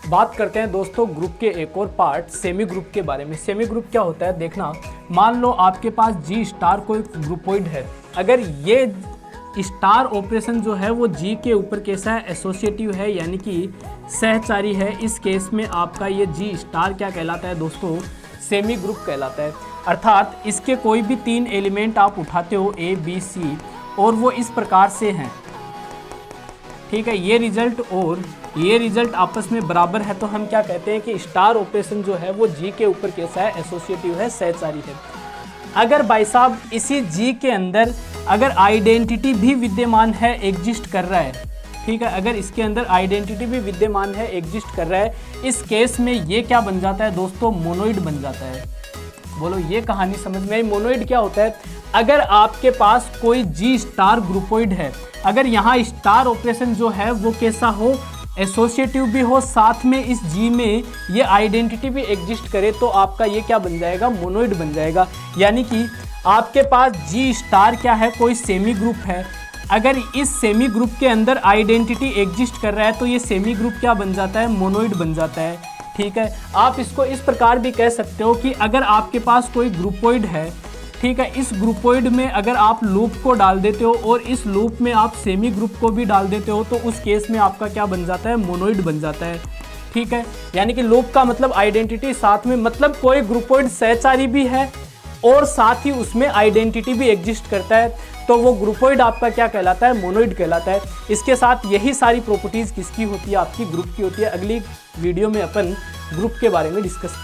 बात करते हैं दोस्तों ग्रुप के एक और पार्ट सेमी ग्रुप के बारे में। सेमी ग्रुप क्या होता है देखना, मान लो आपके पास जी स्टार कोई ग्रुपोइड है, अगर ये स्टार ऑपरेशन जो है वो जी के ऊपर कैसा है, एसोसिएटिव है यानी कि सहचारी है। इस केस में आपका ये जी स्टार क्या कहलाता है दोस्तों, सेमी ग्रुप कहलाता है। अर्थात इसके कोई भी 3 एलिमेंट आप उठाते हो ए बी सी और वो इस प्रकार से हैं, ठीक है, ये रिजल्ट और ये रिजल्ट आपस में बराबर है तो हम क्या कहते हैं कि स्टार ऑपरेशन जो है वो जी के ऊपर कैसा है, एसोसिएटिव है, सहचारी है। अगर भाई साहब इसी जी के अंदर अगर आइडेंटिटी भी विद्यमान है, एग्जिस्ट कर रहा है, ठीक है, अगर इसके अंदर आइडेंटिटी भी विद्यमान है, एग्जिस्ट कर रहा है, इस केस में ये क्या बन जाता है दोस्तों, मोनोइड बन जाता है। बोलो ये कहानी समझ में आई। मोनोइड क्या होता है, अगर आपके पास कोई जी स्टार ग्रुपोइड है, अगर यहाँ स्टार ऑपरेशन जो है वो कैसा हो, एसोसिएटिव भी हो, साथ में इस जी में ये आइडेंटिटी भी एग्जिस्ट करे, तो आपका ये क्या बन जाएगा, मोनोइड बन जाएगा। यानी कि आपके पास जी स्टार क्या है, कोई सेमी ग्रुप है, अगर इस सेमी ग्रुप के अंदर आइडेंटिटी एग्जिस्ट कर रहा है तो ये सेमी ग्रुप क्या बन जाता है, मोनोइड बन जाता है, ठीक है। आप इसको इस प्रकार भी कह सकते हो कि अगर आपके पास कोई ग्रुपोइड है, ठीक है, इस ग्रुपोइड में अगर आप लूप को डाल देते हो और इस लूप में आप सेमी ग्रुप को भी डाल देते हो तो उस केस में आपका क्या बन जाता है, मोनोइड बन जाता है, ठीक है। यानी कि लूप का मतलब आइडेंटिटी साथ में, मतलब कोई ग्रुपोइड सहचारी भी है और साथ ही उसमें आइडेंटिटी भी एग्जिस्ट करता है, तो वो ग्रुपोइड आपका क्या कहलाता है, मोनोइड कहलाता है। इसके साथ यही सारी प्रॉपर्टीज़ किसकी होती है, आपकी ग्रुप की होती है। अगली वीडियो में अपन ग्रुप के बारे में डिस्कस